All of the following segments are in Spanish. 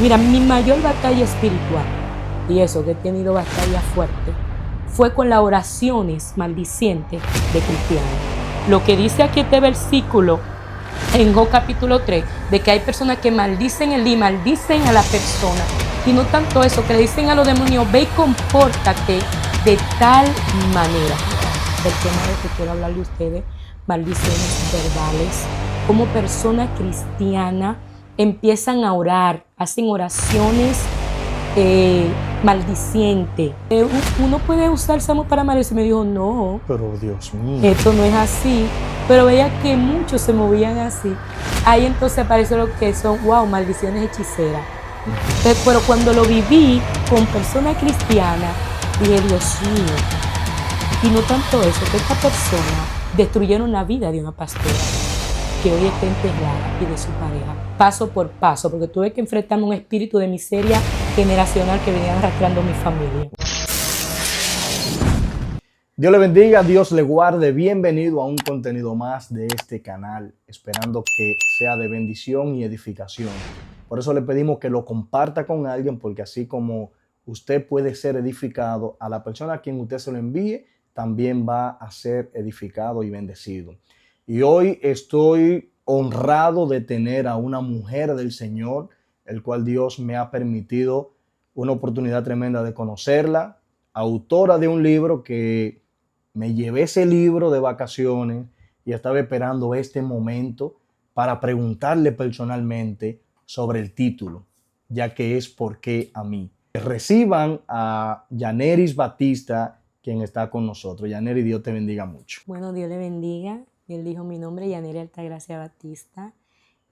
Mira, mi mayor batalla espiritual, y eso que he tenido batalla fuerte, fue con las oraciones maldicientes de cristianos. Lo que dice aquí este versículo en Job capítulo 3, de que hay personas que maldicen el día, maldicen a la persona. Y no tanto eso, que le dicen a los demonios, ve y compórtate de tal manera. Del tema de que quiero hablarle a ustedes, maldiciones verbales. Como persona cristiana empiezan a orar, hacen oraciones maldicientes. Uno puede usar salmos para maldecir. Me dijo, no. Pero Dios mío. Esto no es así. Pero veía que muchos se movían así. Ahí entonces aparece lo que son, wow, maldiciones hechiceras. Pero cuando lo viví con personas cristianas, dije, Dios mío. Y no tanto eso, que esta persona destruyeron la vida de una pastora que hoy está enterrada y de su pareja, paso por paso, porque tuve que enfrentarme a un espíritu de miseria generacional que venía arrastrando mi familia. Dios le bendiga, Dios le guarde. Bienvenido a un contenido más de este canal, esperando que sea de bendición y edificación. Por eso le pedimos que lo comparta con alguien, porque así como usted puede ser edificado, a la persona a quien usted se lo envíe, también va a ser edificado y bendecido. Y hoy estoy honrado de tener a una mujer del Señor, el cual Dios me ha permitido una oportunidad tremenda de conocerla, autora de un libro que me llevé ese libro de vacaciones y estaba esperando este momento para preguntarle personalmente sobre el título, ya que es ¿Por qué a mí? Reciban a Yaneris Batista, quien está con nosotros. Yaneris, Dios te bendiga mucho. Bueno, Dios le bendiga. Él dijo mi nombre, Yaneris Altagracia Batista.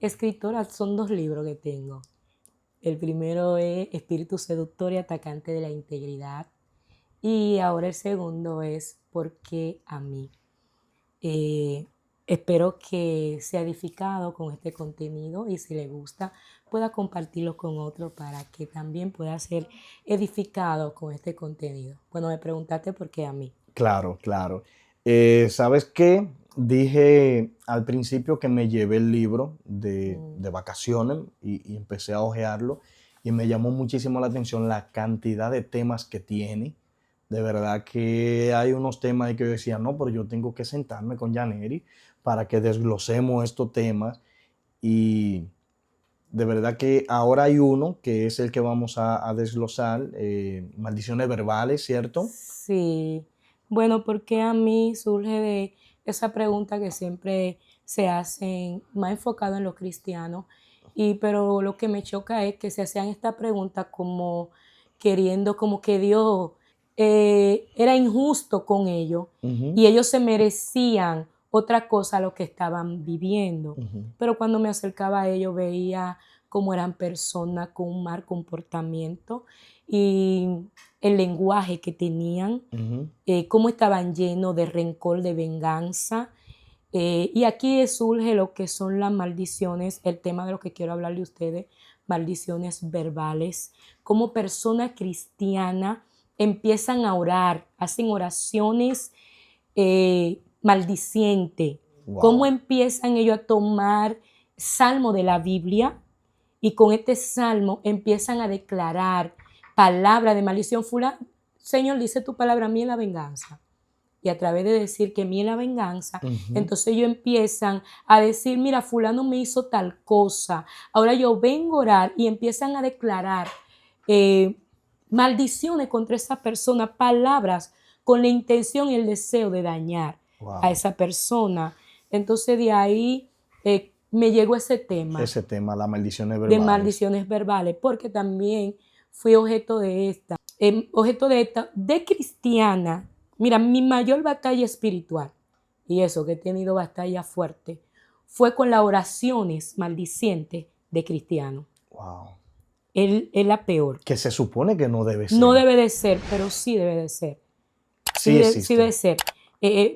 Escritora, son 2 libros que tengo. El primero es Espíritu Seductor y Atacante de la Integridad. Y ahora el segundo es ¿Por qué a mí? Espero que sea edificado con este contenido y si le gusta pueda compartirlo con otro para que también pueda ser edificado con este contenido. Bueno, me preguntaste por qué a mí. Claro, claro. ¿Sabes qué? Dije al principio que me llevé el libro de vacaciones y empecé a hojearlo y me llamó muchísimo la atención la cantidad de temas que tiene. De verdad que hay unos temas que yo decía, no, pero yo tengo que sentarme con Yaneris para que desglosemos estos temas. Y de verdad que ahora hay uno que es el que vamos a desglosar, maldiciones verbales, ¿cierto? Sí, bueno, porque a mí surge de esa pregunta que siempre se hacen, más enfocado en los cristianos, pero lo que me choca es que se hacían esta pregunta como queriendo, como que Dios era injusto con ellos Ujú, y ellos se merecían otra cosa a lo que estaban viviendo. ujú. Pero cuando me acercaba a ellos veía cómo eran personas con un mal comportamiento y el lenguaje que tenían, Ujú. cómo estaban llenos de rencor, de venganza. Y aquí surge lo que son las maldiciones, el tema de lo que quiero hablarle a ustedes, maldiciones verbales. Como personas cristianas empiezan a orar, hacen oraciones maldicientes. Cómo Wow. empiezan ellos a tomar salmo de la Biblia y con este salmo empiezan a declarar palabra de maldición. Señor, dice tu palabra, a mí es la venganza. Y a través de decir que a mí es la venganza, Ujú. entonces ellos empiezan a decir, mira, fulano me hizo tal cosa, ahora yo vengo a orar, y empiezan a declarar eh, maldiciones contra esa persona, palabras con la intención y el deseo de dañar a Wow. esa persona. Entonces de ahí me llegó ese tema Ese tema, las maldiciones de verbales. maldiciones verbales, porque también fui objeto de cristiana. Mira, mi mayor batalla espiritual, y eso que he tenido batalla fuerte, fue con las oraciones maldicientes de cristianos. Wow. Es la peor. Que se supone que no debe No ser. debe de ser, pero sí debe de ser. Sí Sí debe existe. ser.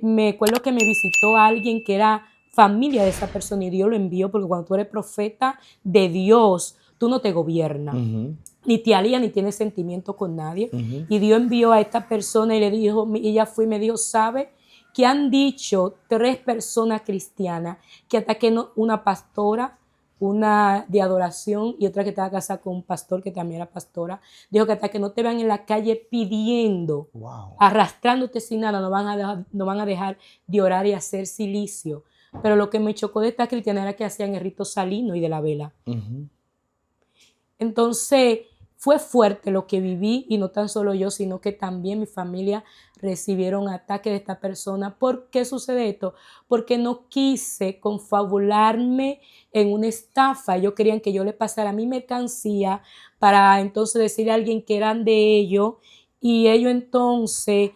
Me acuerdo que me visitó alguien que era familia de esa persona y Dios lo envió, porque cuando tú eres profeta de Dios, tú no te gobiernas, Ujú, ni te alías, ni tienes sentimiento con nadie. ujú. Y Dios envió a esta persona y le dijo, y ella fue y me dijo, ¿sabe? Que han dicho 3 personas cristianas que hasta que una pastora una de adoración y otra que estaba casada con un pastor que también era pastora. Dijo que hasta que no te vean en la calle pidiendo, Wow. arrastrándote sin nada, no van a dejar de orar y hacer silicio. Pero lo que me chocó de esta cristiana era que hacían el rito salino y de la vela. Entonces fue fuerte lo que viví, y no tan solo yo, sino que también mi familia recibieron ataques de esta persona. ¿Por qué sucede esto? Porque no quise confabularme en una estafa. Ellos querían que yo le pasara mi mercancía para entonces decirle a alguien que eran de ellos, y ellos entonces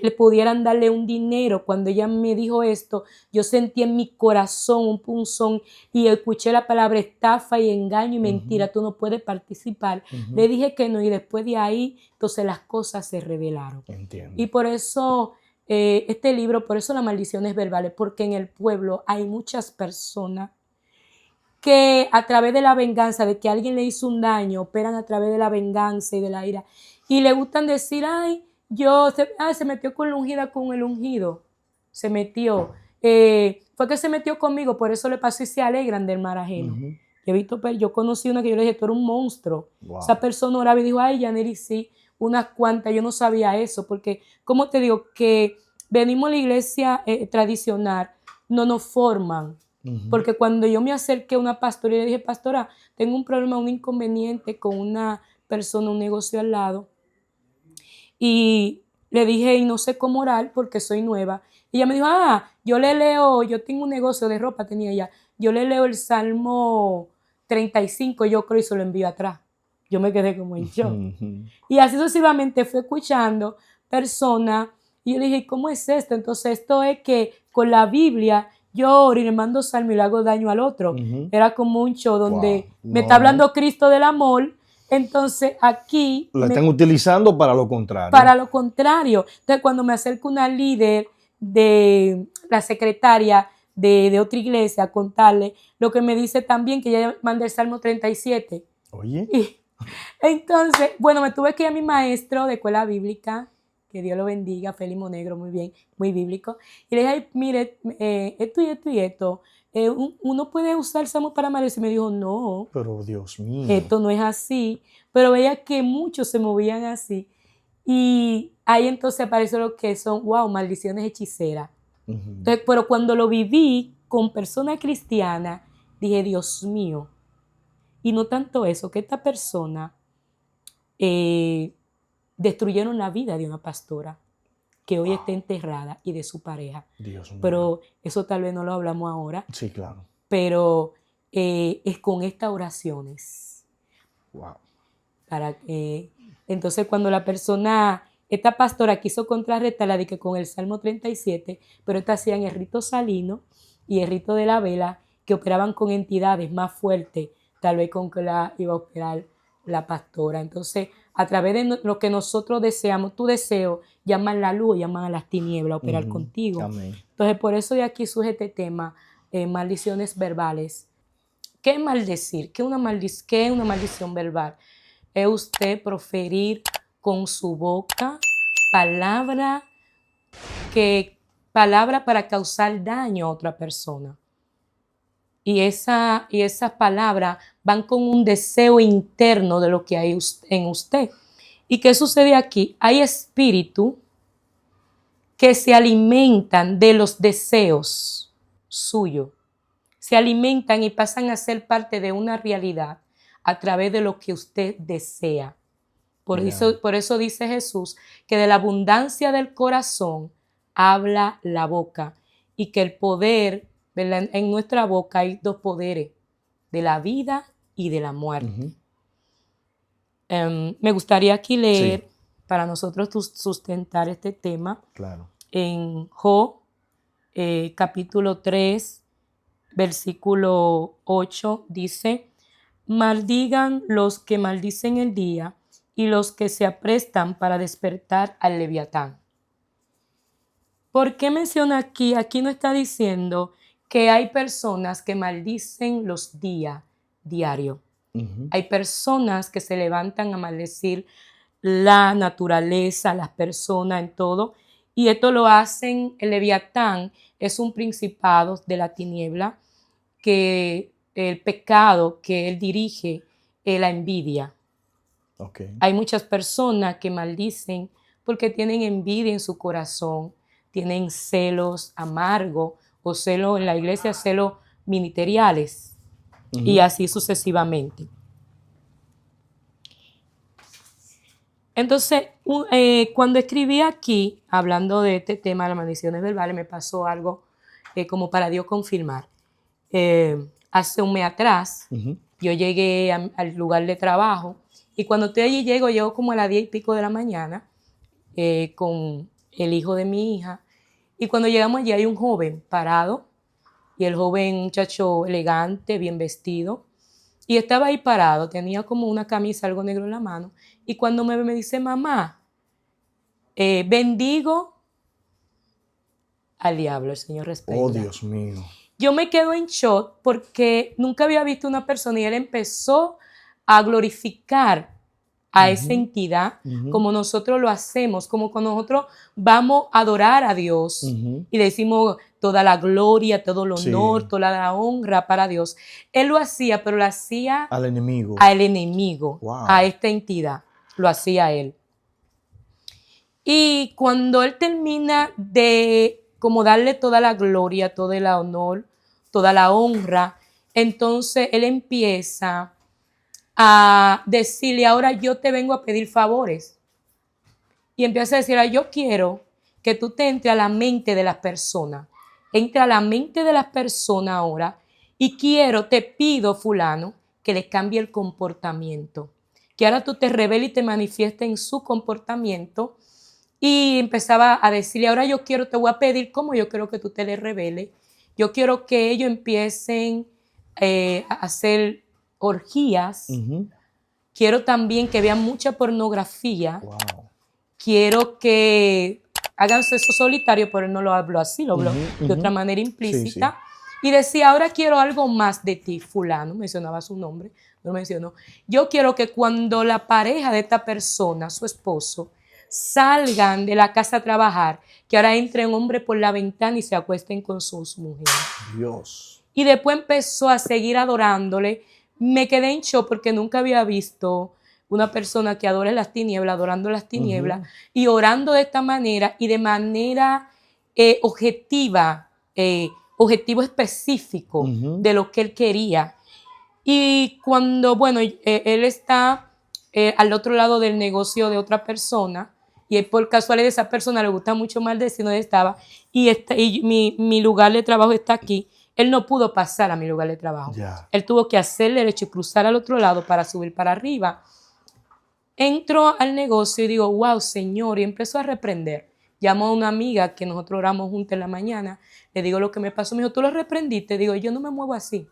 le pudieran darle un dinero. Cuando ella me dijo esto, yo sentí en mi corazón un punzón y escuché la palabra estafa y engaño y mentira. Tú no puedes participar. Le dije que no, y después de ahí, entonces las cosas se revelaron. Entiendo. Y por eso este libro, por eso las maldiciones verbales, porque en el pueblo hay muchas personas que a través de la venganza, de que alguien le hizo un daño, operan a través de la venganza y de la ira, y le gustan decir, se metió con la ungida, con el ungido, se metió, fue que se metió conmigo, por eso le pasó, y se alegran del mal ajeno. Yo conocí una que yo le dije, tú eres un monstruo. Wow. Esa persona oraba y dijo, ay, Yaneri, sí, unas cuantas, yo no sabía eso, porque, como te digo, que venimos a la iglesia tradicional, no nos forman. Porque cuando yo me acerqué a una pastora y le dije, pastora, tengo un problema, un inconveniente con una persona, un negocio al lado, y le dije, y no sé cómo orar porque soy nueva. Y ella me dijo, yo tengo un negocio de ropa, tenía ella, yo le leo el Salmo 35, yo creo, y se lo envío atrás. Yo me quedé como en shock. Y así sucesivamente fui escuchando personas, y yo le dije, ¿cómo es esto? Entonces esto es que con la Biblia yo oro y le mando salmo y le hago daño al otro. Era como un show donde me está hablando Cristo del amor. Entonces aquí la están utilizando para lo contrario. Para lo contrario. Entonces cuando me acerca una líder de la secretaria de otra iglesia a contarle, lo que me dice también que ella manda el Salmo 37. Oye. Y entonces, bueno, me tuve que ir a mi maestro de escuela bíblica, que Dios lo bendiga, Félix Monegro, muy bien, muy bíblico. Y le dije, ay, mire, esto y esto y esto, uno puede usar el Salmo para maldecir. Y me dijo, no. Pero Dios mío. Esto no es así. Pero veía que muchos se movían así. Y ahí entonces apareció lo que son, wow, maldiciones hechiceras. Entonces, pero cuando lo viví con personas cristianas, dije, Dios mío. Y no tanto eso, que esta persona destruyeron la vida de una pastora que hoy está enterrada, y de su pareja. Dios mío. Pero eso tal vez no lo hablamos ahora. Sí, claro. Pero es con estas oraciones. Wow. Entonces cuando la persona, esta pastora quiso contrarrestarla de que con el Salmo 37, pero esta hacían el rito salino y el rito de la vela, que operaban con entidades más fuertes, tal vez con que la iba a operar la pastora. Entonces, a través de lo que nosotros deseamos, tu deseo, llaman la luz, llaman a las tinieblas a operar contigo. Amén. Entonces, por eso de aquí surge este tema, maldiciones verbales. ¿Qué es maldecir? ¿Qué es una maldición verbal? Es usted proferir con su boca palabra para causar daño a otra persona. Y esas palabras van con un deseo interno de lo que hay en usted. ¿Y qué sucede aquí? Hay espíritus que se alimentan de los deseos suyos. Se alimentan y pasan a ser parte de una realidad a través de lo que usted desea. Por eso dice Jesús que de la abundancia del corazón habla la boca, y que el poder, ¿verdad? En nuestra boca hay dos poderes, de la vida y de la muerte. Me gustaría aquí leer, para nosotros sustentar este tema, claro, en Job, capítulo 3, versículo 8, dice: maldigan los que maldicen el día y los que se aprestan para despertar al Leviatán. ¿Por qué menciona aquí? Aquí no está diciendo que hay personas que maldicen los días diarios. Hay personas que se levantan a maldecir la naturaleza, las personas, en todo. Y esto lo hacen, el Leviatán es un principado de la tiniebla que el pecado que él dirige es la envidia. Okay. Hay muchas personas que maldicen porque tienen envidia en su corazón, tienen celos amargos o celos en la iglesia, celos ministeriales y así sucesivamente. Entonces, cuando escribí aquí, hablando de este tema de las maldiciones verbales, me pasó algo como para Dios confirmar. Hace un mes atrás, yo llegué al lugar de trabajo y cuando estoy allí llego como a las 10:00 de la mañana con el hijo de mi hija y cuando llegamos allí hay un joven parado y el joven, un muchacho elegante, bien vestido, y estaba ahí parado, tenía como una camisa, algo negro en la mano, y cuando me ve me dice, mamá, bendigo al diablo, el Señor respeta. Oh, Dios mío. Yo me quedo en shock porque nunca había visto una persona y él empezó a glorificar a esa entidad como nosotros lo hacemos, como cuando nosotros vamos a adorar a Dios y le decimos toda la gloria, todo el honor, toda la honra para Dios. Él lo hacía, pero lo hacía al enemigo. Al enemigo, Wow. a esta entidad, lo hacía él. Y cuando él termina de como darle toda la gloria, todo el honor, toda la honra, entonces él empieza a decirle, ahora yo te vengo a pedir favores. Y empieza a decirle, yo quiero que tú te entres a la mente de las personas. Entra a la mente de las personas ahora y te pido, fulano, que le cambie el comportamiento. Que ahora tú te reveles y te manifiestes en su comportamiento. Y empezaba a decirle, ahora te voy a pedir cómo yo quiero que tú te le reveles. Yo quiero que ellos empiecen a hacer orgías. Quiero también que vean mucha pornografía. Wow. Quiero que hagan sexo solitario, pero él no lo habló así, lo habló de otra manera implícita. Sí. Y decía, ahora quiero algo más de ti, fulano, mencionaba su nombre, no lo mencionó. Yo quiero que cuando la pareja de esta persona, su esposo, salgan de la casa a trabajar, que ahora entre un hombre por la ventana y se acuesten con sus mujeres. Dios. Y después empezó a seguir adorándole. Me quedé en shock porque nunca había visto una persona que adore las tinieblas, adorando las tinieblas y orando de esta manera y de manera objetiva, objetivo específico de lo que él quería. Y cuando, bueno, él está al otro lado del negocio de otra persona y por casualidad esa persona le gusta mucho más de si no estaba y mi lugar de trabajo está aquí. Él no pudo pasar a mi lugar de trabajo. Yeah. Él tuvo que hacer derecho y cruzar al otro lado para subir para arriba. Entro al negocio y digo, wow, Señor, y empezó a reprender. Llamo a una amiga que nosotros oramos juntos en la mañana, le digo lo que me pasó, me dijo, ¿tú lo reprendiste? Digo, yo no me muevo así.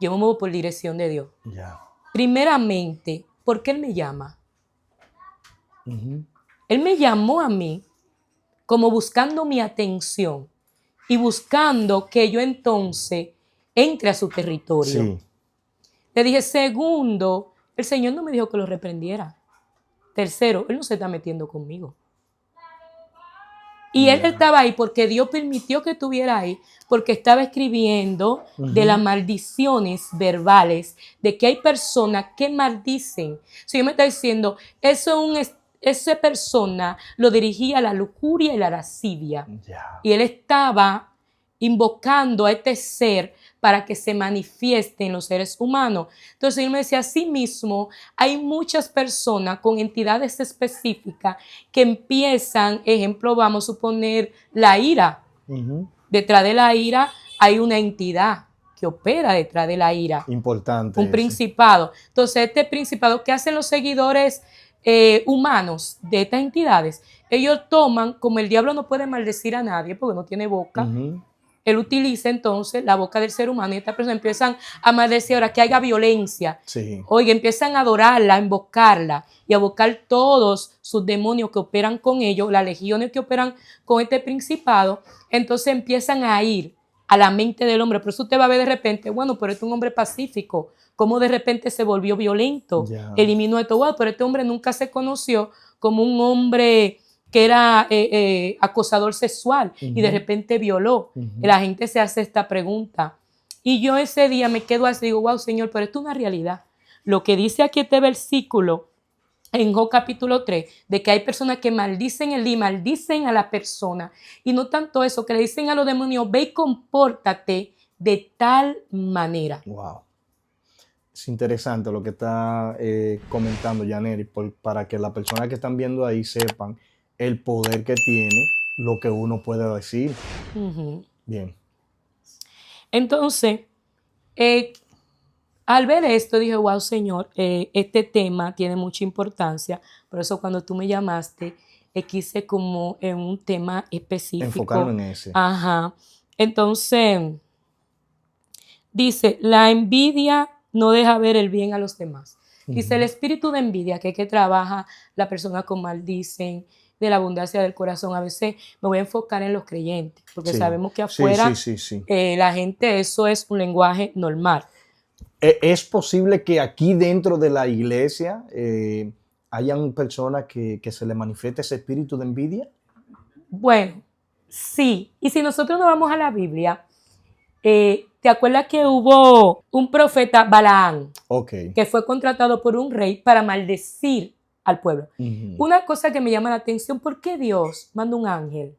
Yo me muevo por dirección de Dios. Yeah. Primeramente, ¿por qué Él me llama? Él me llamó a mí como buscando mi atención y buscando que yo entonces entre a su territorio. Sí. Le dije, segundo, el Señor no me dijo que lo reprendiera. Tercero, Él no se está metiendo conmigo. Y él estaba ahí porque Dios permitió que estuviera ahí, porque estaba escribiendo de las maldiciones verbales, de que hay personas que maldicen. Si yo me está diciendo, esa persona lo dirigía a la lujuria y la lascivia. Y él estaba invocando a este ser para que se manifieste en los seres humanos. Entonces él me decía, así mismo hay muchas personas con entidades específicas que empiezan, ejemplo, vamos a suponer la ira. Detrás de la ira hay una entidad que opera detrás de la ira. Importante. Un principado. Entonces este principado, ¿qué hacen los seguidores humanos de estas entidades? Ellos toman, como el diablo no puede maldecir a nadie porque no tiene boca, él utiliza entonces la boca del ser humano y estas personas empiezan a maldecir ahora que haya violencia. Sí. Oye, empiezan a adorarla, a invocarla y a invocar todos sus demonios que operan con ellos, las legiones que operan con este principado. Entonces empiezan a ir a la mente del hombre. Por eso usted va a ver de repente, bueno, pero este es un hombre pacífico. ¿Cómo de repente se volvió violento? Yeah. Eliminó esto. Bueno, pero este hombre nunca se conoció como un hombre que era acosador sexual y de repente violó. La gente se hace esta pregunta. Y yo ese día me quedo así, digo, wow, Señor, pero esto es una realidad. Lo que dice aquí este versículo en Job capítulo 3, de que hay personas que maldicen el día, maldicen a la persona. Y no tanto eso, que le dicen a los demonios, ve y compórtate de tal manera. Wow. Es interesante lo que está comentando Yaneri, para que las personas que están viendo ahí sepan el poder que tiene lo que uno puede decir. Uh-huh. Bien. Entonces, al ver esto, dije, wow, Señor, este tema tiene mucha importancia. Por eso cuando tú me llamaste, quise como en un tema específico. Enfocarlo en ese. Ajá. Entonces, dice, la envidia no deja ver el bien a los demás. Dice, el espíritu de envidia, que trabaja la persona con maldicen, de la abundancia del corazón. A veces me voy a enfocar en los creyentes, porque Sí. sabemos que afuera Sí. La gente, eso es un lenguaje normal. ¿Es posible que aquí dentro de la iglesia hayan personas que se les manifieste ese espíritu de envidia? Bueno, sí. Y si nosotros nos vamos a la Biblia, ¿te acuerdas que hubo un profeta Balaán? Ok. Que fue contratado por un rey para maldecir al pueblo. Uh-huh. Una cosa que me llama la atención, ¿por qué Dios manda un ángel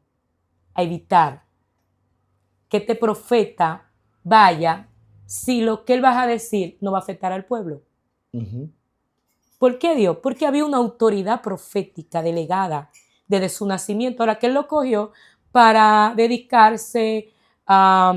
a evitar que este profeta vaya si lo que él va a decir no va a afectar al pueblo? Uh-huh. ¿Por qué Dios? Porque había una autoridad profética delegada desde su nacimiento. Ahora que él lo cogió para dedicarse a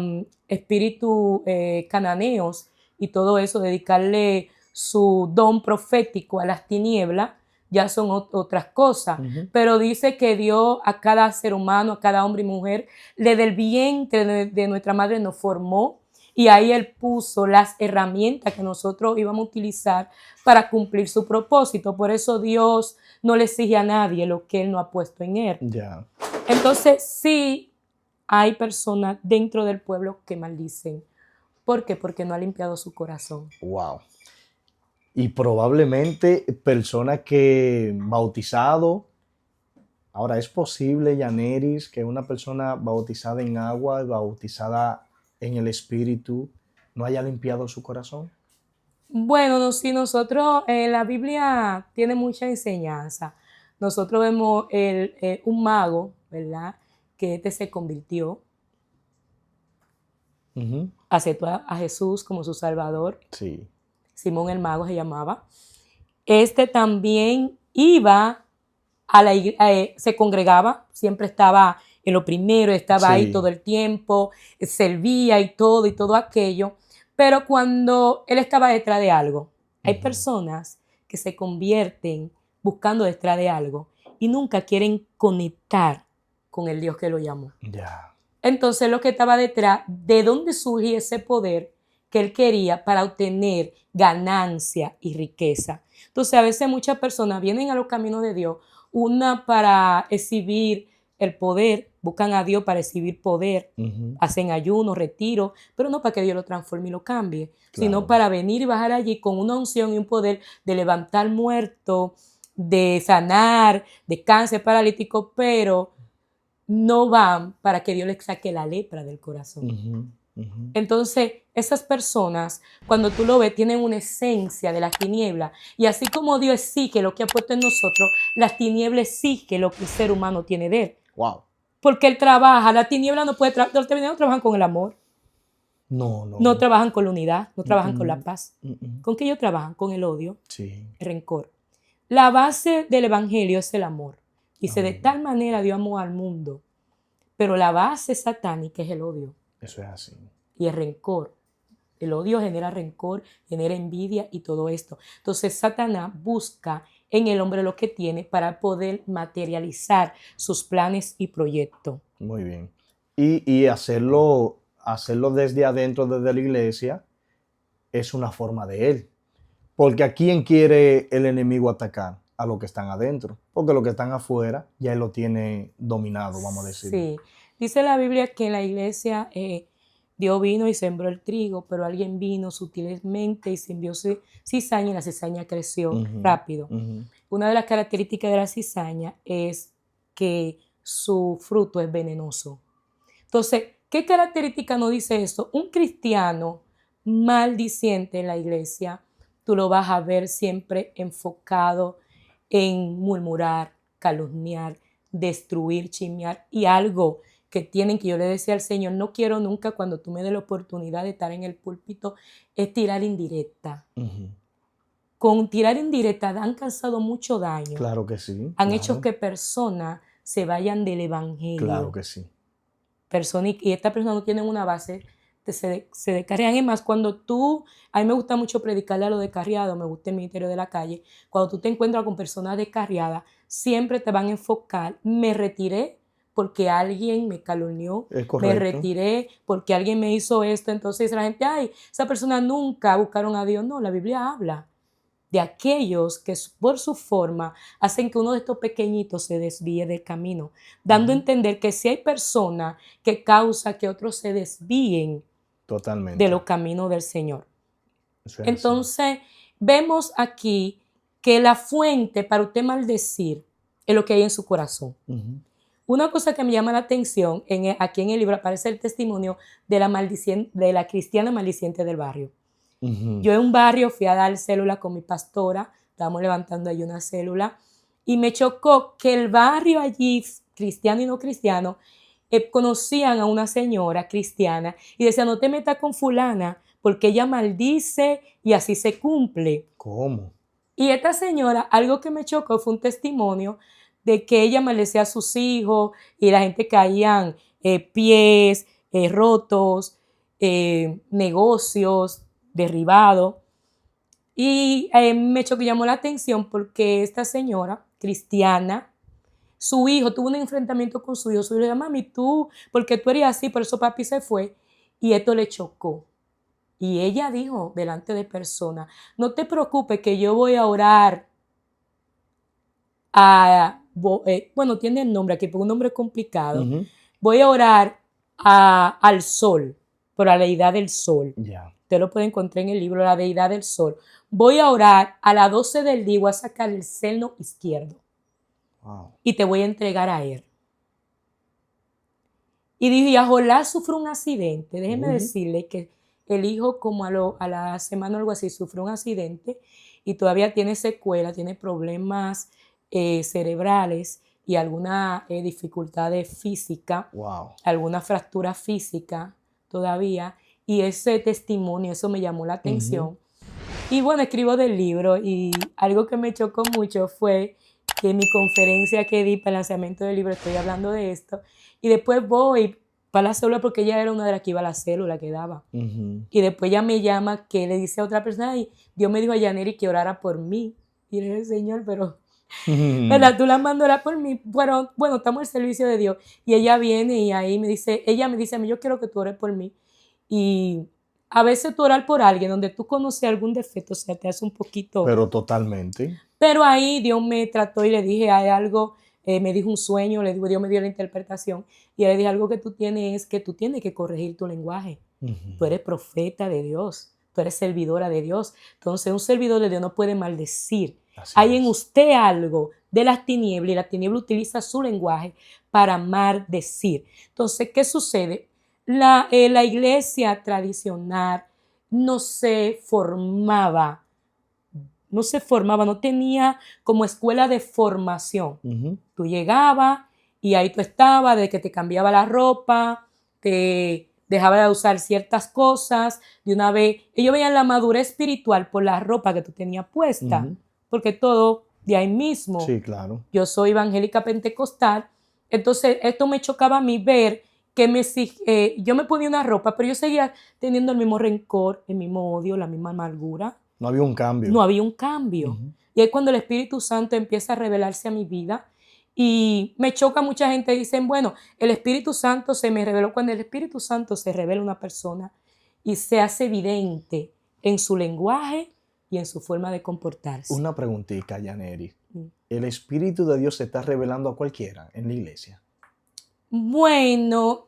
espíritus cananeos y todo eso, dedicarle su don profético a las tinieblas, ya son otras cosas. Uh-huh. Pero dice que Dios a cada ser humano, a cada hombre y mujer, desde el vientre de nuestra madre nos formó. Y ahí él puso las herramientas que nosotros íbamos a utilizar para cumplir su propósito. Por eso Dios no le exige a nadie lo que él no ha puesto en él. Yeah. Entonces sí hay personas dentro del pueblo que maldicen. ¿Por qué? Porque no ha limpiado su corazón. Wow. Y probablemente personas que bautizado. Ahora, ¿es posible, Yaneris, que una persona bautizada en agua, bautizada en el Espíritu, no haya limpiado su corazón? Bueno, si nosotros, la Biblia tiene mucha enseñanza. Nosotros vemos un mago, ¿verdad? Que se convirtió, Uh-huh. aceptó a Jesús como su Salvador. Sí. Simón el mago se llamaba. También iba se congregaba, siempre estaba en lo primero, estaba ahí todo el tiempo, servía y todo aquello. Pero cuando él estaba detrás de algo, hay personas que se convierten buscando detrás de algo y nunca quieren conectar con el Dios que lo llamó. Yeah. Entonces lo que estaba detrás, ¿de dónde surgía ese poder que él quería para obtener ganancia y riqueza? Entonces a veces muchas personas vienen a los caminos de Dios, una para exhibir el poder, buscan a Dios para exhibir poder, hacen ayuno, retiro, pero no para que Dios lo transforme y lo cambie, sino para venir y bajar allí con una unción y un poder de levantar muertos, de sanar, de cáncer paralítico, pero no van para que Dios les saque la lepra del corazón. Entonces, esas personas, cuando tú lo ves, tienen una esencia de las tinieblas. Y así como Dios exige lo que ha puesto en nosotros, las tinieblas exigen lo que el ser humano tiene de él. Wow. Porque él trabaja, la tiniebla no puede trabajar, los tinieblas no trabajan con el amor. No trabajan con la unidad, no trabajan con la paz. ¿Con qué ellos trabajan? Con el odio, el rencor. La base del evangelio es el amor. Dice, de tal manera Dios amó al mundo. Pero la base satánica es el odio. Eso es así. Y el rencor. El odio genera rencor, genera envidia y todo esto. Entonces Satanás busca en el hombre lo que tiene para poder materializar sus planes y proyectos. Muy bien. Y hacerlo desde adentro, desde la iglesia, es una forma de él. Porque ¿a quién quiere el enemigo atacar? A los que están adentro. Porque los que están afuera ya él lo tiene dominado, vamos a decir. Sí. Dice la Biblia que en la iglesia Dios vino y sembró el trigo, pero alguien vino sutilmente y sembró cizaña y la cizaña creció rápido. Una de las características de la cizaña es que su fruto es venenoso. Entonces, ¿Qué característica nos dice esto? Un cristiano maldiciente en la iglesia, tú lo vas a ver siempre enfocado en murmurar, calumniar, destruir, chismear y algo que tienen que yo le decía al Señor, no quiero nunca cuando tú me des la oportunidad de estar en el púlpito, es tirar indirecta. Ujú. Con tirar indirecta han causado mucho daño. Claro que sí. Han Claro. hecho que personas se vayan del evangelio. Claro que sí. Y estas personas no tienen una base, se descarrian. Es más, a mí me gusta mucho predicarle a los descarriados, me gusta el ministerio de la calle, cuando tú te encuentras con personas descarriadas, siempre te van a enfocar, me retiré porque alguien me calumnió, Es me correcto. retiré porque alguien me hizo esto, entonces la gente, ay, esa persona nunca buscaron a Dios. No, la Biblia habla de aquellos que por su forma hacen que uno de estos pequeñitos se desvíe del camino, dando a entender que si hay personas que causan que otros se desvíen Totalmente. de los caminos del Señor. Eso es así. Entonces, vemos aquí que la fuente para usted maldecir es lo que hay en su corazón. Ujú. Una cosa que me llama la atención, aquí en el libro aparece el testimonio de la cristiana maldiciente del barrio. Ujú. Yo en un barrio fui a dar célula con mi pastora, estábamos levantando ahí una célula, y me chocó que el barrio allí, cristiano y no cristiano, conocían a una señora cristiana y decían, no te metas con fulana porque ella maldice y así se cumple. ¿Cómo? Y esta señora, algo que me chocó fue un testimonio de que ella maldecía a sus hijos y la gente caían pies rotos, negocios derribados. Y me chocó, llamó la atención porque esta señora cristiana, su hijo tuvo un enfrentamiento con su hijo. Su hijo le dijo, mami, tú, porque tú eres así, por eso papi se fue. Y esto le chocó. Y ella dijo delante de personas, no te preocupes que yo voy a orar bueno, tiene el nombre aquí, pero un nombre complicado. Ujú. Voy a orar al sol, por la deidad del sol. Ya. Usted lo puede encontrar en el libro, la deidad del sol. Voy a orar a las 12 del día, voy a sacar el seno izquierdo Wow. y te voy a entregar a él. Y dije, ojalá sufre un accidente. Déjeme decirle que el hijo como a la semana o algo así sufrió un accidente y todavía tiene secuelas, tiene problemas cerebrales y alguna dificultades físicas, Wow. alguna fractura física todavía. Y ese testimonio, eso me llamó la atención. Y bueno, escribo del libro y algo que me chocó mucho fue que en mi conferencia que di para el lanzamiento del libro estoy hablando de esto y después voy para la célula porque ella era una de las que iba a la célula que daba. Ujú. Y después ella me llama que le dice a otra persona, ay, Dios me dijo a Yaneri que orara por mí. Y le dije, Señor, pero, ¿verdad? Tú la mandas a orar por mí. Bueno, estamos al servicio de Dios. Y ella viene y ahí ella me dice a mí, yo quiero que tú ores por mí. Y a veces tú orar por alguien donde tú conoces algún defecto, o sea, te hace un poquito. Pero totalmente. Pero ahí Dios me trató y le dije, hay algo, me dijo un sueño, le digo, Dios me dio la interpretación. Y le dije, algo que tú tienes es que tú tienes que corregir tu lenguaje. Tú eres profeta de Dios, tú eres servidora de Dios. Entonces, un servidor de Dios no puede maldecir. Así Hay es. en usted algo de las tinieblas y la tiniebla utiliza su lenguaje para maldecir. Entonces, ¿qué sucede? La iglesia tradicional no se formaba, no tenía como escuela de formación. Ujú. Tú llegabas y ahí tú estabas, de que te cambiaba la ropa, te dejaba de usar ciertas cosas, de una vez, ellos veían la madurez espiritual por la ropa que tú tenías puesta, Ujú. porque todo de ahí mismo. Sí, claro. Yo soy evangélica pentecostal, entonces esto me chocaba a mí ver que yo me ponía una ropa, pero yo seguía teniendo el mismo rencor, el mismo odio, la misma amargura. No había un cambio. No había un cambio. Ujú. Y es cuando el Espíritu Santo empieza a revelarse a mi vida. Y me choca mucha gente, dicen, bueno, el Espíritu Santo se me reveló. Cuando el Espíritu Santo se revela a una persona y se hace evidente en su lenguaje y en su forma de comportarse. Una preguntita, Yaneri. ¿El Espíritu de Dios se está revelando a cualquiera en la iglesia? Bueno,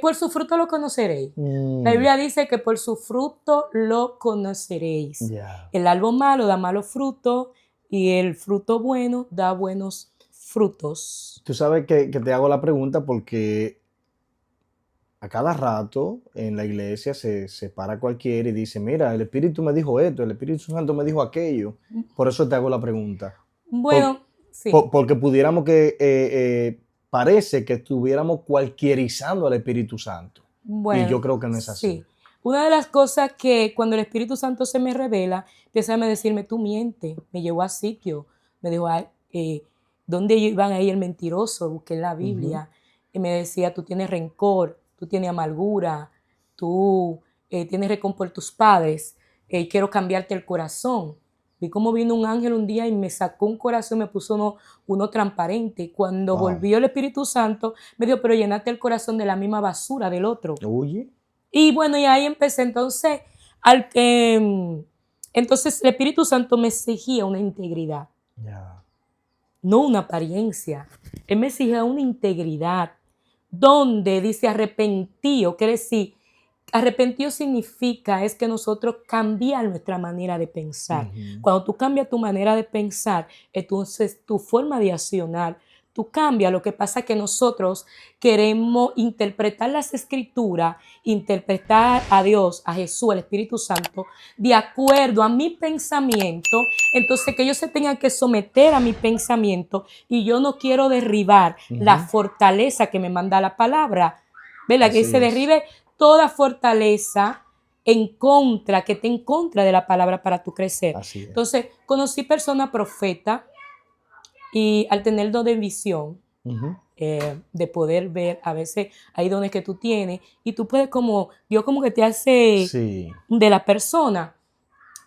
por su fruto lo conoceréis. La Biblia dice que por su fruto lo conoceréis. Ya. El árbol malo da malos frutos y el fruto bueno da buenos frutos. Tú sabes que te hago la pregunta porque a cada rato en la iglesia se para cualquiera y dice, mira, el Espíritu me dijo esto, el Espíritu Santo me dijo aquello. Por eso te hago la pregunta. Por- Bueno, sí. porque pudiéramos parece que estuviéramos cualquierizando al Espíritu Santo. Y yo Bueno, creo que no es así. sí. Una de las cosas que cuando el Espíritu Santo se me revela, empieza a decirme, tú mientes, me llevó a sitio, me dijo, "Ay, ¿dónde iban ahí el mentiroso? Busqué en la Ujú. Biblia", y me decía, tú tienes rencor, tú tienes amargura, tú tienes rencor por tus padres, quiero cambiarte el corazón. Vi cómo vino un ángel un día y me sacó un corazón, me puso uno transparente. Y cuando Wow. volvió el Espíritu Santo, me dijo, pero llenaste el corazón de la misma basura del otro. Oye. Y bueno, y ahí empecé entonces, entonces el Espíritu Santo me exigía una integridad, Ya. no una apariencia. Él me exigía una integridad, donde dice arrepentido, quiere decir, arrepentido significa es que nosotros cambiar nuestra manera de pensar. Ujú. Cuando tú cambias tu manera de pensar, entonces tu forma de accionar, tú cambias. Lo que pasa es que nosotros queremos interpretar las escrituras, interpretar a Dios, a Jesús, al Espíritu Santo, de acuerdo a mi pensamiento. Entonces que ellos se tengan que someter a mi pensamiento y yo no quiero derribar la Ujú. fortaleza que me manda la palabra. ¿Verdad? Que Así se es. derribe toda fortaleza en contra, que esté en contra de la palabra para tu crecer. Así es. Entonces, conocí personas profetas y al tener don de visión, Ujú. de poder ver, a veces hay dones que tú tienes y tú puedes como, Dios como que te hace Sí. de la persona.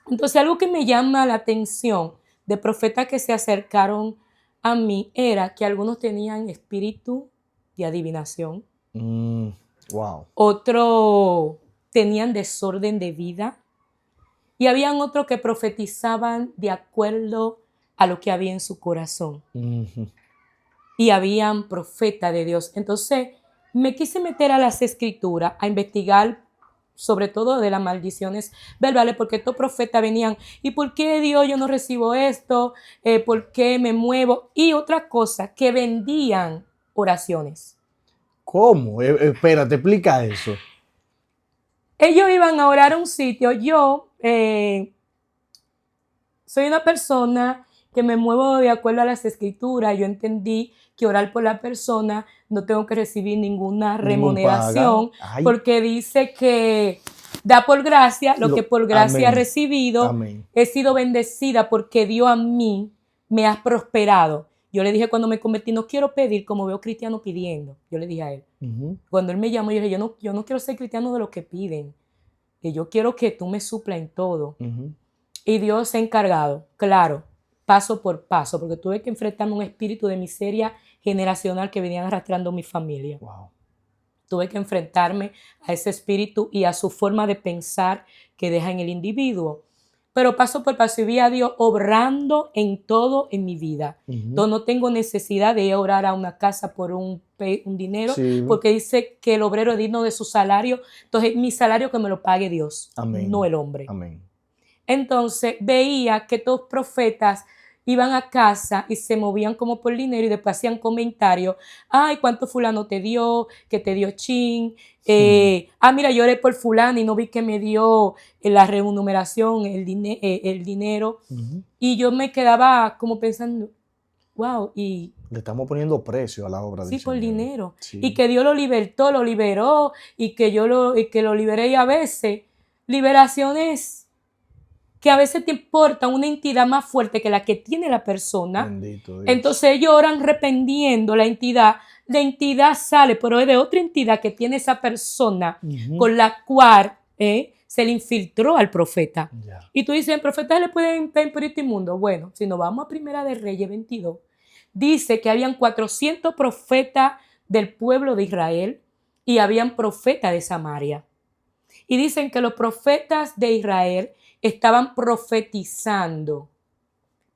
Entonces, algo que me llama la atención de profetas que se acercaron a mí era que algunos tenían espíritu de adivinación, Mm, wow. otros tenían desorden de vida y habían otros que profetizaban de acuerdo a lo que había en su corazón. Ujú. Y habían profetas de Dios. Entonces me quise meter a las escrituras, a investigar sobre todo de las maldiciones verbales, porque estos profetas venían, ¿y por qué Dios yo no recibo esto? ¿Por qué me muevo? Y otra cosa, que vendían oraciones. ¿Cómo? Espérate, explica eso. Ellos iban a orar a un sitio, yo soy una persona que me muevo de acuerdo a las escrituras. Yo entendí que orar por la persona no tengo que recibir ninguna Ningún paga. remuneración, Ay, porque dice que da por gracia lo que por gracia he amén. recibido. Amén. He sido bendecida porque Dios a mí me ha prosperado. Yo le dije cuando me convertí, no quiero pedir como veo cristianos pidiendo. Yo le dije a él. Ujú. Cuando él me llamó, yo le dije, yo no quiero ser cristiano de los que piden. Que yo quiero que tú me supla en todo. Ujú. Y Dios se ha encargado, claro, paso por paso, porque tuve que enfrentarme a un espíritu de miseria generacional que venían arrastrando mi familia. Wow. Tuve que enfrentarme a ese espíritu y a su forma de pensar que deja en el individuo. Pero paso por paso y vi a Dios obrando en todo en mi vida. Ujú. Entonces no tengo necesidad de ir a orar a una casa por un dinero, Sí. porque dice que el obrero es digno de su salario. Entonces mi salario que me lo pague Dios, no Amén. el hombre. Amén. Entonces veía que todos profetas iban a casa y se movían como por dinero y después hacían comentarios. Ay, ¿cuánto fulano te dio? Que te dio chin. Ujú. Mira, yo oré por fulano y no vi que me dio la remuneración, el dinero. Ujú. Y yo me quedaba como pensando, wow, y Le estamos poniendo precio a la obra del sí, por Señor. dinero. Y Sí. que Dios lo libertó, lo liberó y que y que lo liberé. Y a veces liberaciones que a veces te importa una entidad más fuerte que la que tiene la persona. Bendito Dios. Entonces ellos oran arrepintiendo la entidad sale, pero es de otra entidad que tiene esa persona Ujú. con la cual se le infiltró al profeta. Ya. Y tú dices, ¿el profeta le puede impedir por este mundo? Bueno, si nos vamos a Primera de Reyes 22, dice que habían 400 profetas del pueblo de Israel y habían profetas de Samaria. Y dicen que los profetas de Israel estaban profetizando,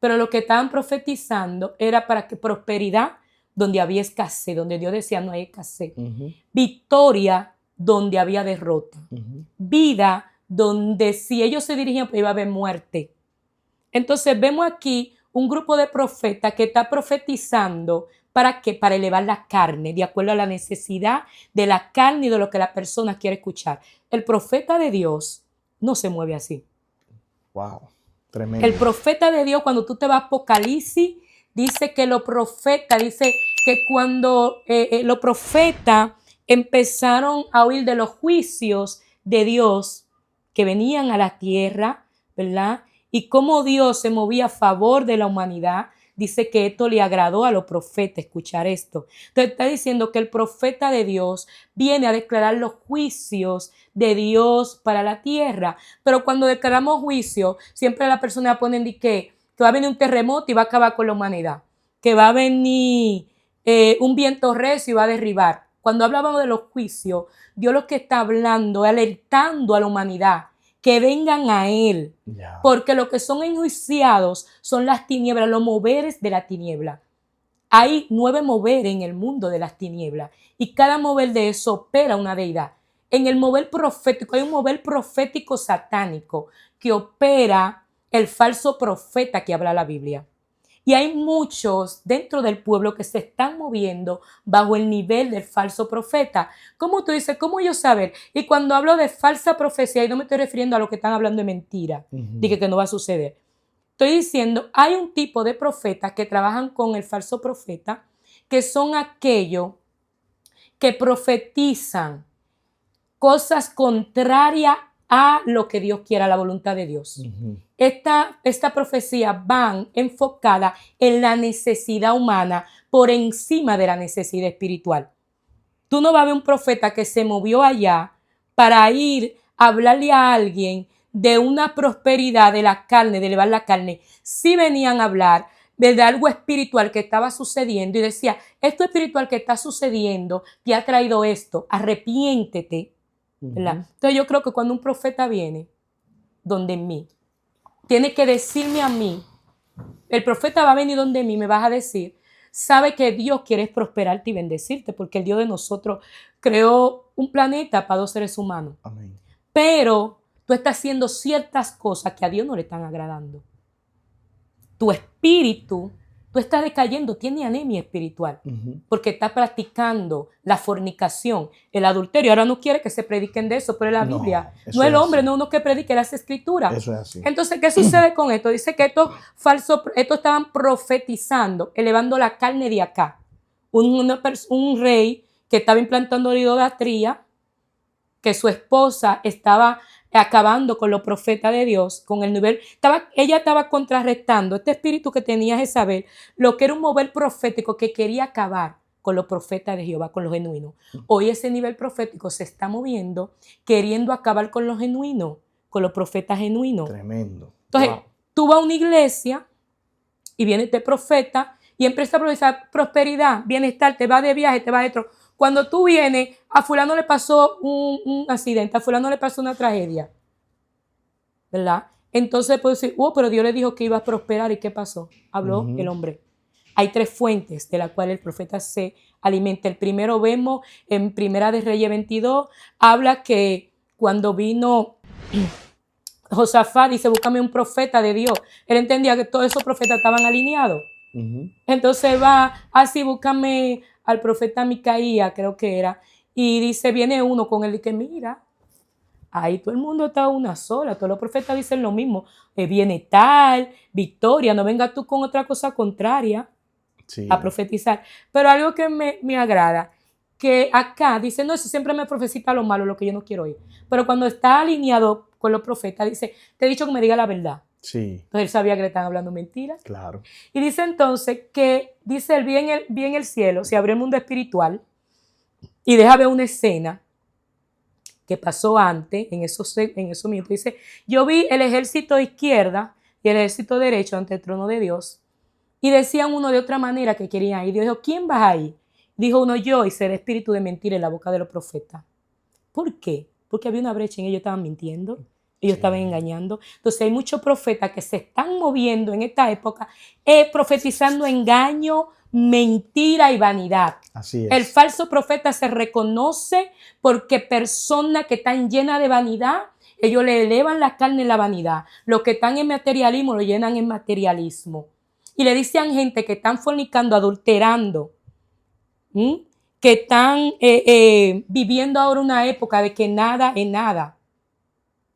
pero lo que estaban profetizando era para que prosperidad donde había escasez, donde Dios decía no hay escasez, Ujú. victoria donde había derrota, Ujú. vida donde si ellos se dirigían pues iba a haber muerte. Entonces vemos aquí un grupo de profetas que está profetizando ¿Para qué? Para elevar la carne, de acuerdo a la necesidad de la carne y de lo que la persona quiere escuchar. El profeta de Dios no se mueve así. Wow, tremendo. El profeta de Dios, cuando tú te vas a Apocalipsis, dice que los profetas, dice que cuando los profetas empezaron a oír de los juicios de Dios que venían a la tierra, ¿verdad? Y cómo Dios se movía a favor de la humanidad, dice que esto le agradó a los profetas escuchar esto. Entonces está diciendo que el profeta de Dios viene a declarar los juicios de Dios para la tierra. Pero cuando declaramos juicio, siempre la persona pone que va a venir un terremoto y va a acabar con la humanidad, que va a venir un viento recio y va a derribar. Cuando hablábamos de los juicios, Dios lo que está hablando, alertando a la humanidad que vengan a Él, porque los que son enjuiciados son las tinieblas, los moveres de la tiniebla. Hay 9 moveres en el mundo de las tinieblas y cada mover de eso opera una deidad. En el mover profético hay un mover profético satánico que opera el falso profeta que habla la Biblia. Y hay muchos dentro del pueblo que se están moviendo bajo el nivel del falso profeta. ¿Cómo tú dices? ¿Cómo yo saber? Y cuando hablo de falsa profecía, y no me estoy refiriendo a lo que están hablando de mentira, de que no va a suceder. Estoy diciendo, hay un tipo de profetas que trabajan con el falso profeta, que son aquellos que profetizan cosas contrarias a lo que Dios quiera, la voluntad de Dios. Esta profecía van enfocada en la necesidad humana por encima de la necesidad espiritual. Tú no vas a ver un profeta que se movió allá para ir a hablarle a alguien de una prosperidad de la carne, de elevar la carne. Sí venían a hablar de algo espiritual que estaba sucediendo y decía, esto espiritual que está sucediendo te ha traído esto, arrepiéntete. Entonces yo creo que cuando un profeta viene donde mí, tiene que decirme a mí, el profeta va a venir donde mí, me vas a decir, sabe que Dios quiere prosperarte y bendecirte, porque el Dios de nosotros creó un planeta para 2 seres humanos. Amén. Pero tú estás haciendo ciertas cosas que a Dios no le están agradando. Tu espíritu, tú estás decayendo, tiene anemia espiritual, porque está practicando la fornicación, el adulterio. Ahora no quiere que se prediquen de eso, pero es la Biblia. No el hombre, no uno que predique las escrituras. Eso es así. Entonces, ¿qué sucede con esto? Dice que estos estaban profetizando, elevando la carne de acá. Un rey que estaba implantando la idolatría, que su esposa estaba acabando con los profetas de Dios, con el nivel, ella estaba contrarrestando este espíritu que tenía Jezabel, lo que era un mover profético que quería acabar con los profetas de Jehová, con los genuinos. Hoy ese nivel profético se está moviendo, queriendo acabar con los genuinos, con los profetas genuinos. Tremendo. Entonces, tú vas a una iglesia y viene este profeta y empieza a profetizar prosperidad, bienestar, te va de viaje, te va de otro. Cuando tú vienes, a fulano le pasó un accidente, a fulano le pasó una tragedia, ¿verdad? Entonces puedo decir, pero Dios le dijo que iba a prosperar, ¿y qué pasó? Habló el hombre. Hay 3 fuentes de las cuales el profeta se alimenta. El primero vemos en Primera de Reyes 22, habla que cuando vino Josafat, dice, búscame un profeta de Dios. Él entendía que todos esos profetas estaban alineados. Entonces va, así búscame al profeta Micaías, creo que era, y dice, viene uno con él y que mira, ahí todo el mundo está una sola, todos los profetas dicen lo mismo, viene tal, victoria, no venga tú con otra cosa contraria a profetizar. Pero algo que me agrada, que acá dice, no, eso siempre me profetiza lo malo, lo que yo no quiero oír, pero cuando está alineado con los profetas, dice, te he dicho que me diga la verdad. Sí. Entonces él sabía que le estaban hablando mentiras. Claro. Y dice entonces que, dice él, vi en el cielo, se abrió el mundo espiritual y deja ver una escena que pasó antes, en esos minutos. Dice, yo vi el ejército de izquierda y el ejército derecho ante el trono de Dios y decían uno de otra manera que querían ir. Dios dijo, ¿quién va ahí? Dijo uno, yo, y seré espíritu de mentira en la boca de los profetas. ¿Por qué? Porque había una brecha en ellos, estaban mintiendo. Ellos estaban engañando. Entonces hay muchos profetas que se están moviendo en esta época profetizando engaño, mentira y vanidad. Así es. El falso profeta se reconoce porque personas que están llenas de vanidad, ellos le elevan la carne en la vanidad. Los que están en materialismo lo llenan en materialismo. Y le dicen a gente que están fornicando, adulterando ¿m? Que están viviendo ahora una época de que nada es nada.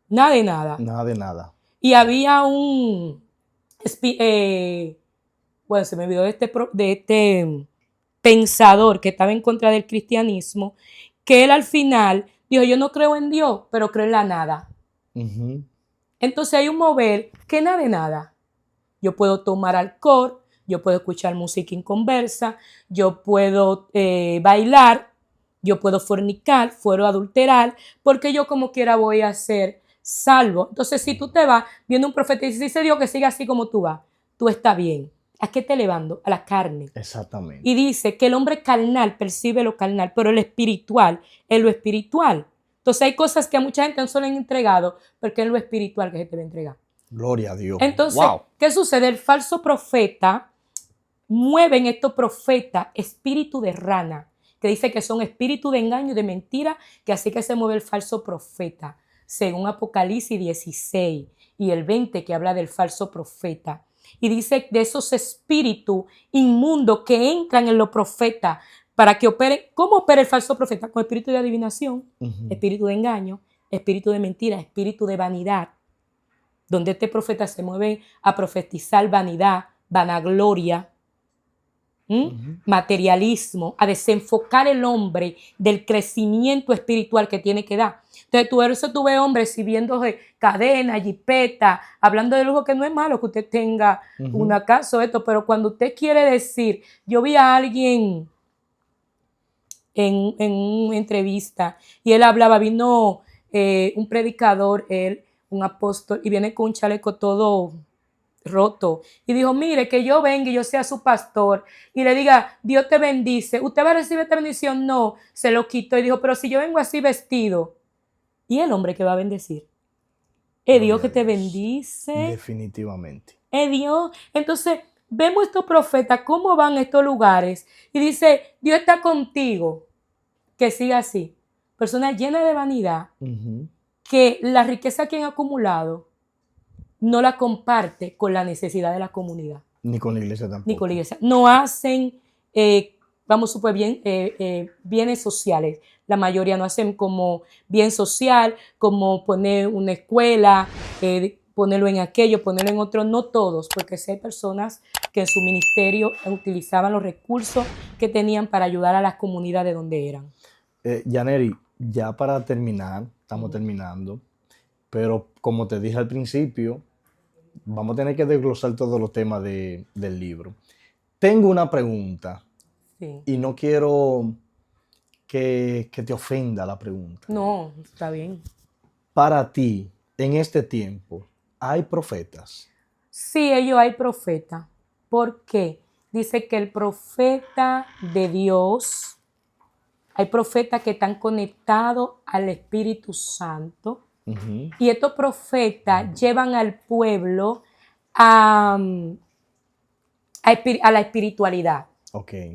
Nada es nada. Nada de nada. Y había bueno, se me olvidó de este pensador que estaba en contra del cristianismo, que él al final dijo, yo no creo en Dios, pero creo en la nada. Ujú. Entonces hay un mover que nada de nada. Yo puedo tomar alcohol, yo puedo escuchar música en conversa, yo puedo bailar, yo puedo fornicar, puedo adulterar, porque yo como quiera voy a ser salvo. Entonces si tú te vas viendo un profeta y dice Dios que siga así como tú vas, tú estás bien. ¿A qué te levando? A la carne. Exactamente. Y dice que el hombre carnal percibe lo carnal, pero el espiritual es lo espiritual. Entonces hay cosas que a mucha gente no se le han entregado, porque es lo espiritual que se te va a entregar. Gloria a Dios. Entonces, Wow. ¿qué sucede? El falso profeta, mueven estos profetas espíritu de rana, que dice que son espíritu de engaño y de mentira, que así que se mueve el falso profeta, según Apocalipsis 16 y el 20 que habla del falso profeta. Y dice de esos espíritus inmundos que entran en los profetas para que operen. ¿Cómo opera el falso profeta? Con espíritu de adivinación, espíritu de engaño, espíritu de mentira, espíritu de vanidad, donde este profeta se mueve a profetizar vanidad, vanagloria, materialismo, a desenfocar el hombre del crecimiento espiritual que tiene que dar. Entonces, tú ves hombres sirviendo cadena, jipeta, hablando de lujo, que no es malo que usted tenga una casa o esto, pero cuando usted quiere decir, yo vi a alguien en una entrevista y él hablaba, vino un predicador, un apóstol, y viene con un chaleco todo roto y dijo, mire, que yo venga y yo sea su pastor y le diga, Dios te bendice, ¿usted va a recibir esta bendición? No, se lo quitó y dijo, pero si yo vengo así vestido, ¿y el hombre que va a bendecir? Es Dios que te bendice. Definitivamente. Es Dios. Entonces, vemos estos profetas, cómo van a estos lugares y dice, Dios está contigo, que siga así. Personas llenas de vanidad, que la riqueza que han acumulado no la comparte con la necesidad de la comunidad. Ni con la iglesia tampoco. Ni con la iglesia. No hacen, vamos a suponer, bienes sociales. La mayoría no hacen como bien social, como poner una escuela, ponerlo en aquello, ponerlo en otro. No todos, porque sí hay personas que en su ministerio utilizaban los recursos que tenían para ayudar a las comunidades donde eran. Yaneri, ya para terminar, estamos terminando, pero como te dije al principio, vamos a tener que desglosar todos los temas del libro. Tengo una pregunta y no quiero que te ofenda la pregunta. No, está bien. Para ti, en este tiempo, ¿hay profetas? Sí, hay profetas. ¿Por qué? Dice que el profeta de Dios, hay profetas que están conectados al Espíritu Santo. Y estos profetas llevan al pueblo a la espiritualidad,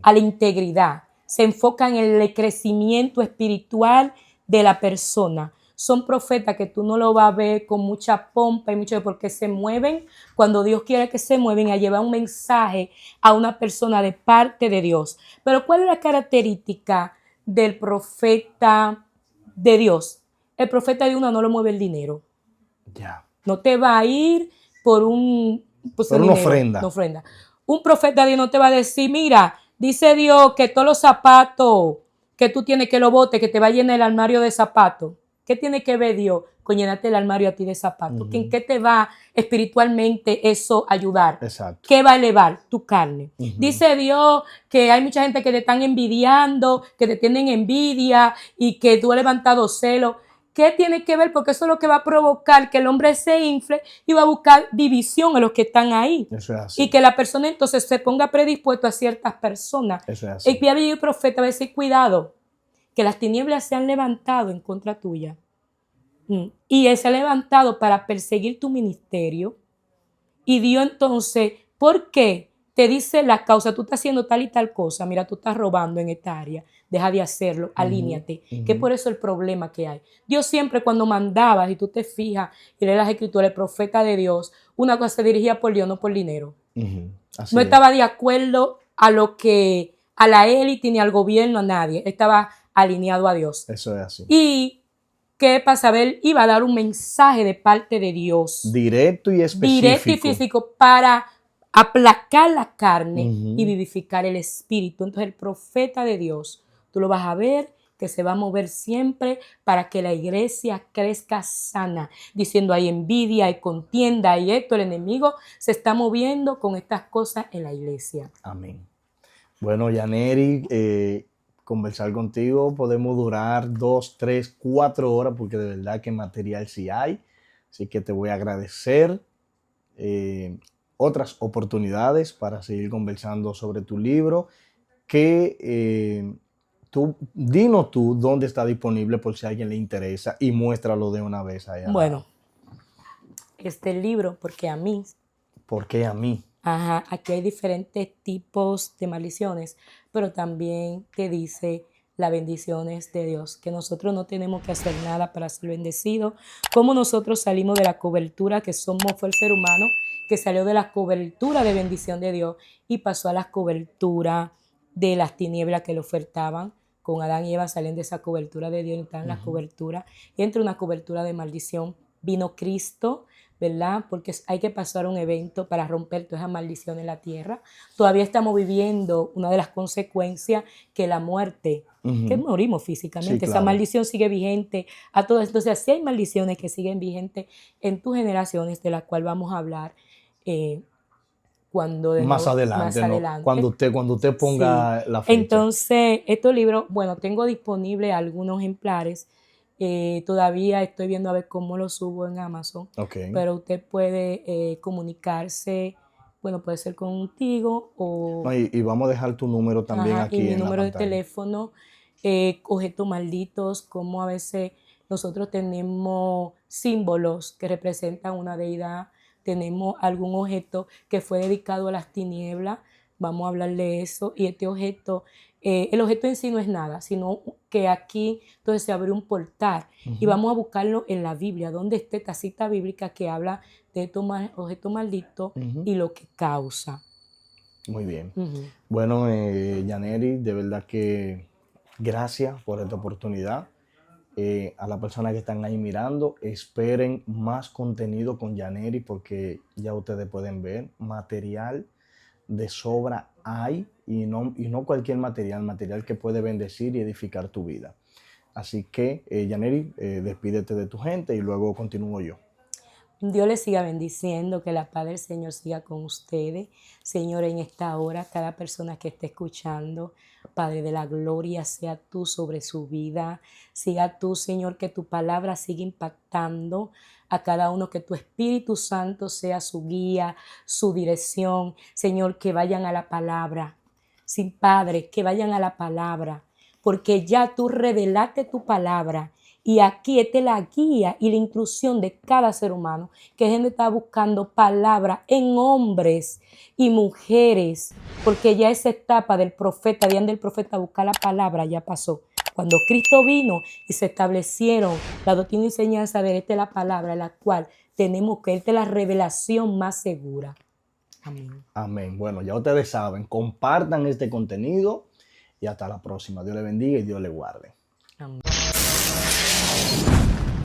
a la integridad. Se enfocan en el crecimiento espiritual de la persona. Son profetas que tú no lo vas a ver con mucha pompa y mucho, porque se mueven cuando Dios quiere que se mueven a llevar un mensaje a una persona de parte de Dios. Pero ¿cuál es la característica del profeta de Dios? El profeta de uno no lo mueve el dinero. Ya. No te va a ir por una ofrenda. Un profeta de Dios no te va a decir, mira, dice Dios que todos los zapatos que tú tienes que lo botes, que te va a llenar el armario de zapatos. ¿Qué tiene que ver Dios con llenarte el armario a ti de zapatos? ¿En qué te va espiritualmente eso a ayudar? Exacto. ¿Qué va a elevar? Tu carne. Dice Dios que hay mucha gente que te están envidiando, que te tienen envidia y que tú has levantado celo. ¿Qué tiene que ver? Porque eso es lo que va a provocar que el hombre se infle y va a buscar división en los que están ahí. Eso es así. Y que la persona entonces se ponga predispuesto a ciertas personas. Eso es así. El profeta va a decir, cuidado, que las tinieblas se han levantado en contra tuya. Y él se ha levantado para perseguir tu ministerio. Y Dios entonces, ¿por qué? Te dice la causa, tú estás haciendo tal y tal cosa, mira, tú estás robando en esta área, deja de hacerlo, alíñate, que por eso el problema que hay. Dios siempre cuando mandaba, si tú te fijas y lees las escrituras, el profeta de Dios, una cosa se dirigía por Dios, no por dinero. No estaba de acuerdo a lo que a la élite ni al gobierno, a nadie. Estaba alineado a Dios. Eso es así. Y ¿qué pasa? Él iba a dar un mensaje de parte de Dios. Directo y específico. Directo y físico para aplacar la carne y Ujú. vivificar el espíritu. Entonces el profeta de Dios, tú lo vas a ver que se va a mover siempre para que la iglesia crezca sana, diciendo hay envidia, hay contienda, hay esto, el enemigo se está moviendo con estas cosas en la iglesia. Amén. Bueno, Yaneri, conversar contigo podemos durar 2, 3, 4 horas porque de verdad que material sí hay. Así que te voy a agradecer otras oportunidades para seguir conversando sobre tu libro. Dinos tú dónde está disponible por si a alguien le interesa y muéstralo de una vez allá. Bueno, este libro, porque a mí, ¿Por qué a mí? ajá, aquí hay diferentes tipos de maldiciones, pero también te dice las bendiciones de Dios, que nosotros no tenemos que hacer nada para ser bendecidos, como nosotros salimos de la cobertura que fue el ser humano, que salió de la cobertura de bendición de Dios y pasó a la cobertura de las tinieblas que le ofertaban. Con Adán y Eva salen de esa cobertura de Dios y están en la cobertura, y entre una cobertura de maldición vino Cristo, ¿verdad? Porque hay que pasar un evento para romper toda esa maldición en la tierra. Todavía estamos viviendo una de las consecuencias que la muerte, que morimos físicamente. Sí, Esa claro. maldición sigue vigente a todos. Entonces, así hay maldiciones que siguen vigentes en tus generaciones, de las cuales vamos a hablar Más adelante, ¿no? Cuando usted ponga la fecha. Entonces, estos libros, bueno, tengo disponible algunos ejemplares. Todavía estoy viendo a ver cómo los subo en Amazon. Okay. Pero usted puede comunicarse, bueno, puede ser contigo o... No, y vamos a dejar tu número también aquí y mi en la número de pantalla. teléfono, objetos malditos, como a veces nosotros tenemos símbolos que representan una deidad, tenemos algún objeto que fue dedicado a las tinieblas, vamos a hablar de eso, y este objeto, el objeto en sí no es nada, sino que aquí entonces se abre un portal y vamos a buscarlo en la Biblia, donde está esta cita bíblica que habla de estos objetos malditos y lo que causa. Muy bien. Bueno, Yaneri, de verdad que gracias por esta oportunidad. A las personas que están ahí mirando, esperen más contenido con Yaneri porque ya ustedes pueden ver material de sobra hay y no cualquier material que puede bendecir y edificar tu vida. Así que, Yaneri, despídete de tu gente y luego continúo yo. Dios les siga bendiciendo, que la paz del Señor siga con ustedes. Señor, en esta hora, cada persona que esté escuchando, Padre de la gloria, sea tú sobre su vida. Siga tú, Señor, que tu palabra siga impactando a cada uno, que tu Espíritu Santo sea su guía, su dirección. Señor, que vayan a la palabra. Sí, Padre, que vayan a la palabra, porque ya tú revelaste tu palabra. Y aquí esta es la guía y la instrucción de cada ser humano, que gente está buscando palabra en hombres y mujeres, porque ya esa etapa del profeta, de del profeta a buscar la palabra, ya pasó. Cuando Cristo vino y se establecieron la doctrina y enseñanza de esta es la palabra, en la cual tenemos que, esta es la revelación más segura. Amén. Amén. Bueno, ya ustedes saben, compartan este contenido y hasta la próxima. Dios les bendiga y Dios les guarde. Amén.